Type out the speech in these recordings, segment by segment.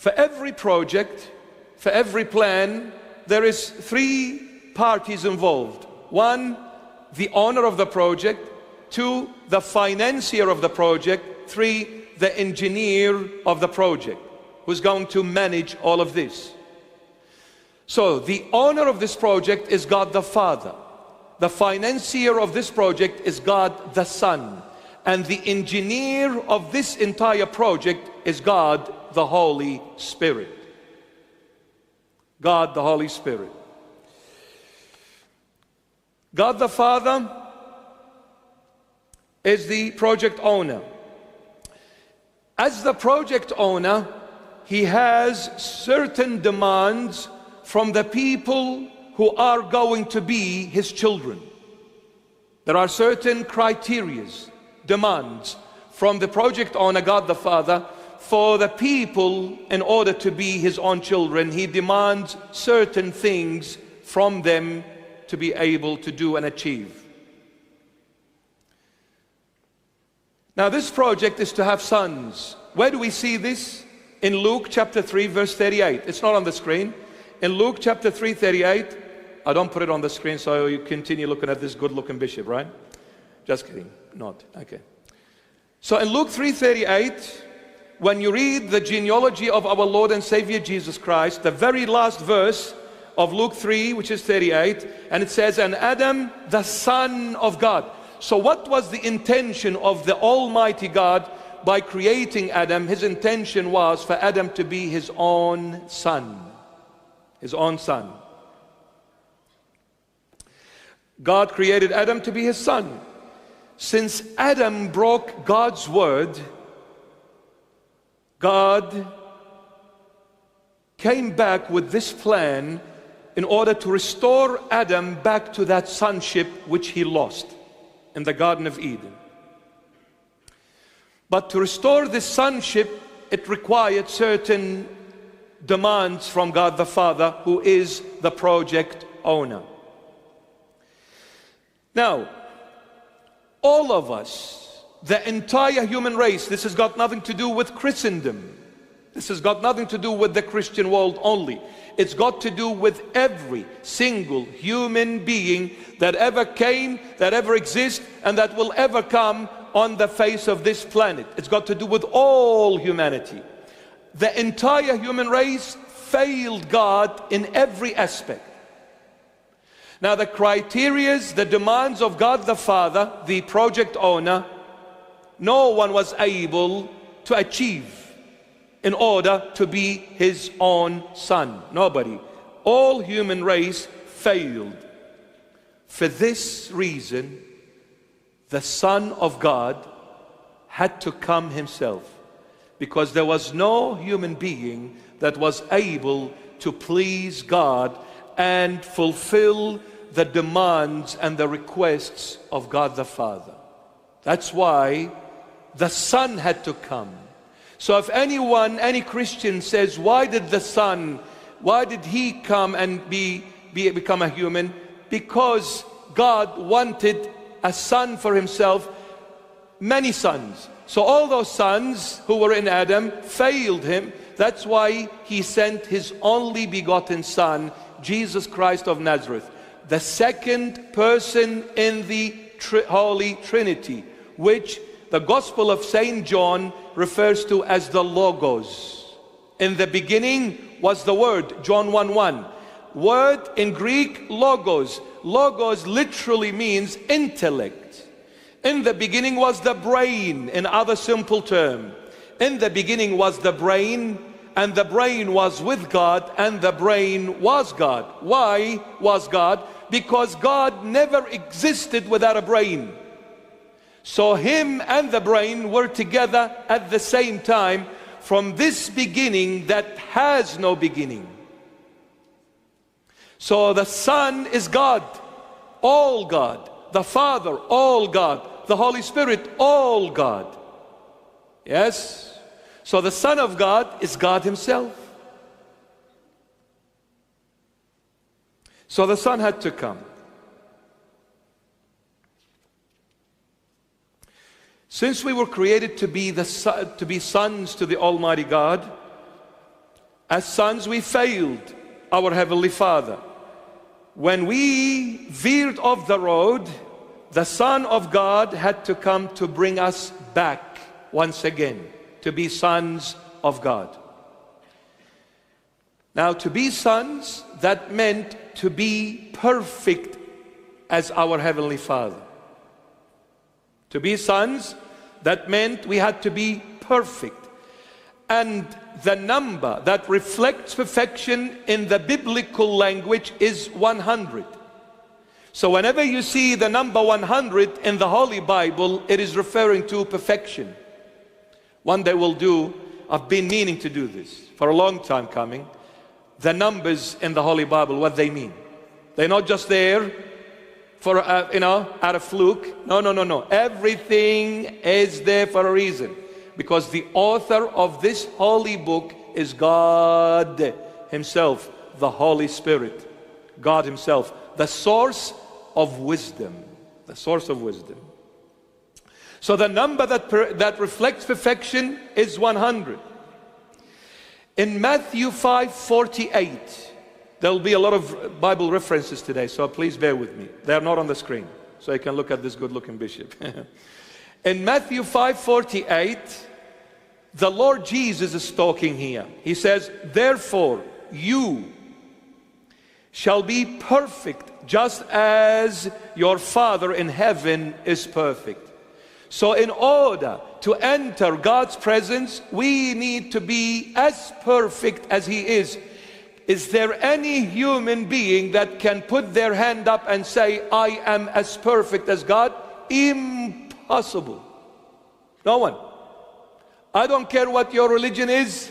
For every project, for every plan, there is three parties involved. One, the owner of the project. Two, the financier of the project. Three, the engineer of the project, who's going to manage all of this. So the owner of this project is God the Father. The financier of this project is God the Son. And the engineer of this entire project is God the Holy Spirit. God the Holy Spirit. God the Father is the project owner. As the project owner, He has certain demands from the people who are going to be His children. There are certain criteria, demands from the project owner, God the Father, for the people in order to be His own children. He demands certain things from them to be able to do and achieve. Now this project is to have sons. Where do we see this? In Luke chapter 3 verse 38. It's not on the screen. In Luke chapter 3 38, I don't put it on the screen so you continue looking at this good looking bishop, right? Just kidding, not, okay. So in Luke 3:38, when you read the genealogy of our Lord and Savior Jesus Christ, the very last verse of Luke 3, which is 38, and it says, and Adam, the son of God. So what was the intention of the Almighty God by creating Adam? His intention was for Adam to be his own son. His own son. God created Adam to be his son. Since Adam broke God's word, God came back with this plan in order to restore Adam back to that sonship which he lost in the Garden of Eden. But to restore this sonship, it required certain demands from God the Father, who is the project owner. Now, all of us, the entire human race, this has got nothing to do with Christendom. This has got nothing to do with the Christian world only. It's got to do with every single human being that ever came, that ever exists, and that will ever come on the face of this planet. It's got to do with all humanity. The entire human race failed God in every aspect. Now the criteria, the demands of God the Father, the project owner, no one was able to achieve in order to be his own son. Nobody. All human race failed. For this reason, the Son of God had to come himself, because there was no human being that was able to please God and fulfill the demands and the requests of God the Father. That's why the Son had to come. So if anyone, any Christian says, why did the Son, why did He come and become a human? Because God wanted a son for Himself, many sons. So all those sons who were in Adam failed Him. That's why He sent His only begotten Son, Jesus Christ of Nazareth, the second person in the Holy Trinity, which the Gospel of St. John refers to as the Logos. In the beginning was the Word, John 1:1. Word in Greek, Logos. Logos literally means intellect. In the beginning was the brain, in other simple term. In the beginning was the brain, and the brain was with God, and the brain was God. Why was God? Because God never existed without a brain. So Him and the brain were together at the same time from this beginning that has no beginning. So the Son is God, all God. The Father, all God. The Holy Spirit, all God. Yes? So the Son of God is God Himself. So the Son had to come. Since we were created to be sons to the Almighty God, As sons, we failed our Heavenly Father. When we veered off the road, the Son of God had to come to bring us back once again, to be sons of God. Now, to be sons, that meant to be perfect as our Heavenly Father. To be sons, that meant we had to be perfect. And the number that reflects perfection in the biblical language is 100. So whenever you see the number 100 in the Holy Bible, it is referring to perfection. One day we'll do, I've been meaning to do this for a long time coming, the numbers in the Holy Bible, what they mean. They're not just there for, out of fluke. No. Everything is there for a reason. Because the author of this holy book is God Himself, the Holy Spirit. God Himself, the source of wisdom. The source of wisdom. So the number that reflects perfection is 100. In Matthew 5:48, there will be a lot of Bible references today, so please bear with me. They are not on the screen, so you can look at this good-looking bishop. In Matthew 5:48, the Lord Jesus is talking here. He says, therefore, you shall be perfect, just as your Father in heaven is perfect. So in order to enter God's presence, we need to be as perfect as He is. Is there any human being that can put their hand up and say, I am as perfect as God? Impossible. No one. I don't care what your religion is,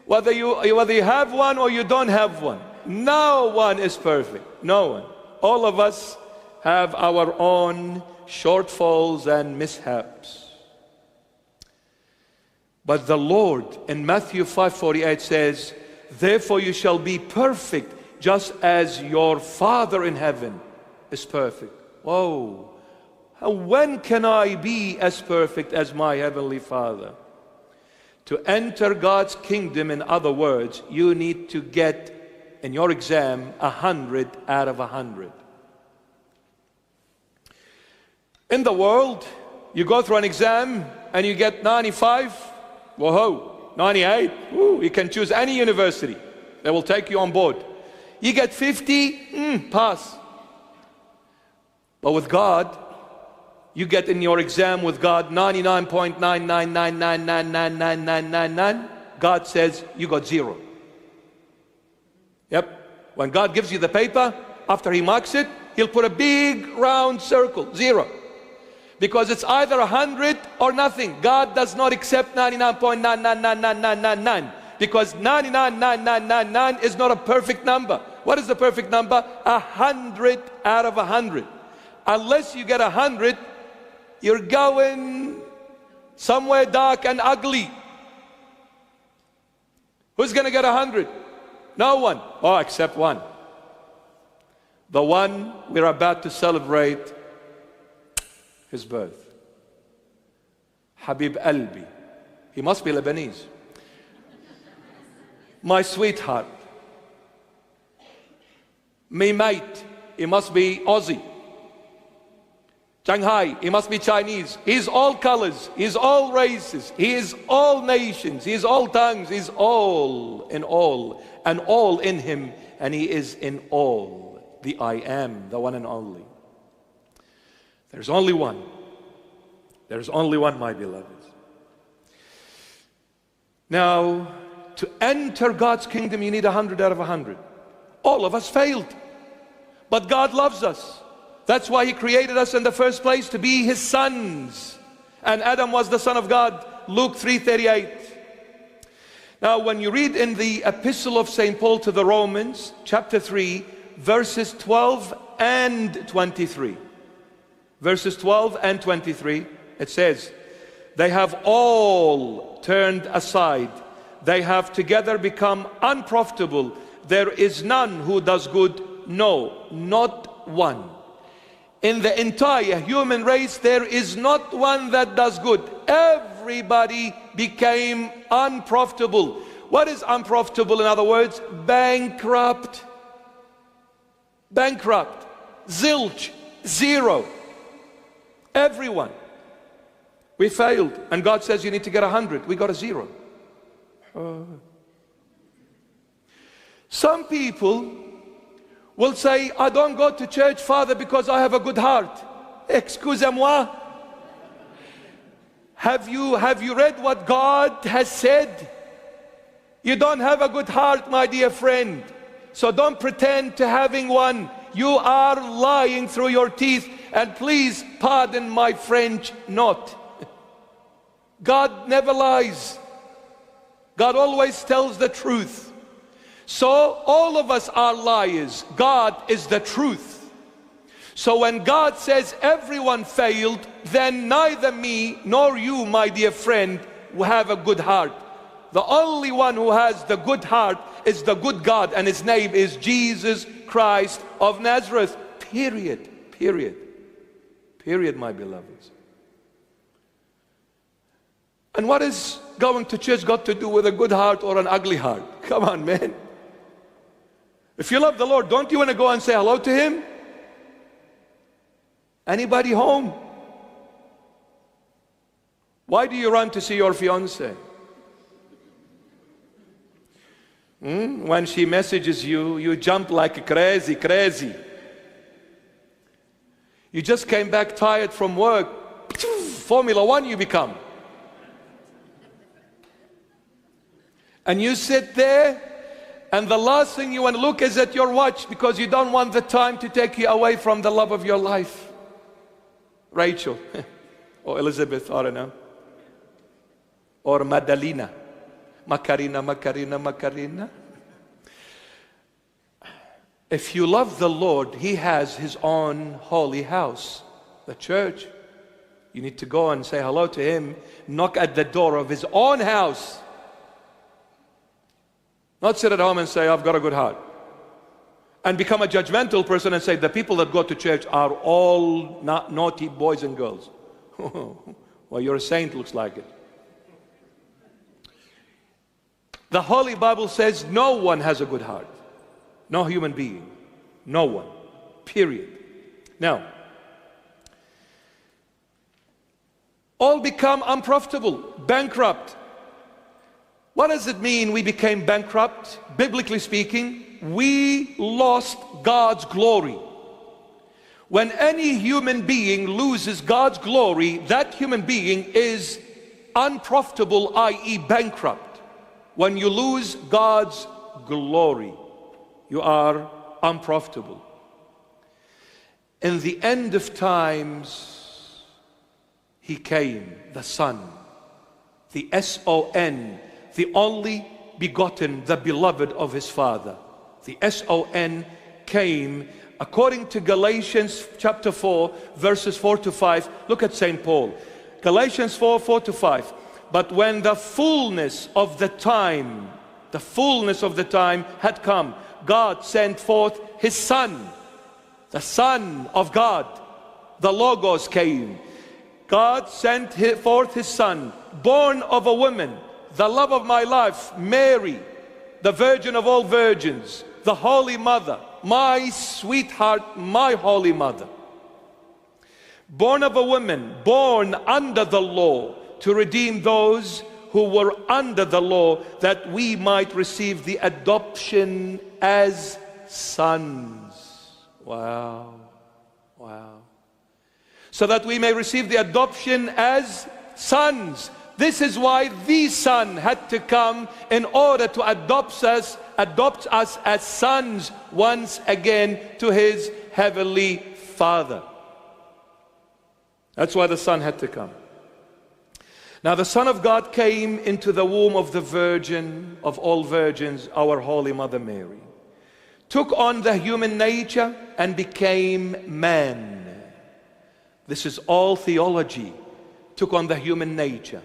whether you have one or you don't have one. No one is perfect. No one. All of us have our own shortfalls and mishaps. But the Lord in Matthew 5:48 says, therefore you shall be perfect, just as your Father in heaven is perfect. Whoa. When can I be as perfect as my Heavenly Father? To enter God's kingdom, in other words, you need to get in your exam 100 out of 100. In the world, you go through an exam and you get 95, whoa, 98, woo, you can choose any university. They will take you on board. You get 50, pass. But with God, you get in your exam with God 99.999999999. God says you got 0. Yep. When God gives you the paper, after He marks it, He'll put a big round circle, 0. Because it's either 100 or nothing. God does not accept 99.9999999, because 99.9999 is not a perfect number. What is the perfect number? 100 out of 100. Unless you get 100, you're going somewhere dark and ugly. Who's going to get 100? No one. Oh, except one. The one we're about to celebrate his birth. Habib Albi. He must be Lebanese. My sweetheart. Me mate. He must be Aussie. Shanghai, he must be Chinese. He's all colors, he's all races, he is all nations, he is all tongues, he's all in all, and all in him, and he is in all. The I am, the one and only. There's only one. There's only one, my beloveds. Now, to enter God's kingdom, you need 100 out of 100. All of us failed, but God loves us. That's why He created us in the first place, to be His sons. And Adam was the son of God. Luke 3:38. Now when you read in the epistle of St. Paul to the Romans, chapter 3, verses 12 and 23. Verses 12 and 23, it says, they have all turned aside. They have together become unprofitable. There is none who does good. No, not one. In the entire human race, there is not one that does good. Everybody became unprofitable. What is unprofitable? In other words, bankrupt. Bankrupt. Zilch. Zero. Everyone. We failed. And God says you need to get 100. We got a 0. Some people will say, I don't go to church, Father, because I have a good heart. Excusez-moi. Have you read what God has said? You don't have a good heart, my dear friend. So don't pretend to having one. You are lying through your teeth. And please pardon my French, not. God never lies. God always tells the truth. So all of us are liars. God is the truth. So when God says everyone failed, then neither me nor you, my dear friend, will have a good heart. The only one who has the good heart is the good God, and his name is Jesus Christ of Nazareth. Period. Period. Period, my beloveds. And what is going to church got to do with a good heart or an ugly heart? Come on, man. If you love the Lord, don't you want to go and say hello to him? Anybody home? Why do you run to see your fiancé? When she messages you, you jump like crazy, crazy. You just came back tired from work. Formula One you become. And you sit there, and the last thing you want to look is at your watch because you don't want the time to take you away from the love of your life. Rachel, or Elizabeth, I don't know. Or Madalena. Macarena, Macarena, Macarena. If you love the Lord, he has his own holy house, the church. You need to go and say hello to him. Knock at the door of his own house. Not sit at home and say, I've got a good heart. And become a judgmental person and say, the people that go to church are all not naughty boys and girls. Well, you're a saint, looks like it. The Holy Bible says no one has a good heart. No human being. No one. Period. Now, all become unprofitable, bankrupt. What does it mean we became bankrupt? Biblically speaking, we lost God's glory. When any human being loses God's glory, that human being is unprofitable, i.e. bankrupt. When you lose God's glory, you are unprofitable. In the end of times, he came, the Son, the S-O-N, the only begotten, the beloved of his Father. The S-O-N came according to Galatians chapter 4, verses 4 to 5. Look at St. Paul. Galatians 4, 4 to 5. But when the fullness of the time had come, God sent forth his Son, the Son of God. The Logos came. God sent forth his Son, born of a woman, the love of my life, Mary, the Virgin of all virgins, the Holy Mother, my sweetheart, my Holy Mother. Born of a woman, born under the law, to redeem those who were under the law, that we might receive the adoption as sons. Wow. Wow. So that we may receive the adoption as sons. This is why the Son had to come in order to adopt us as sons once again to his heavenly Father. That's why the Son had to come. Now the Son of God came into the womb of the Virgin of all virgins, our Holy Mother Mary, took on the human nature and became man. This is all theology. Took on the human nature.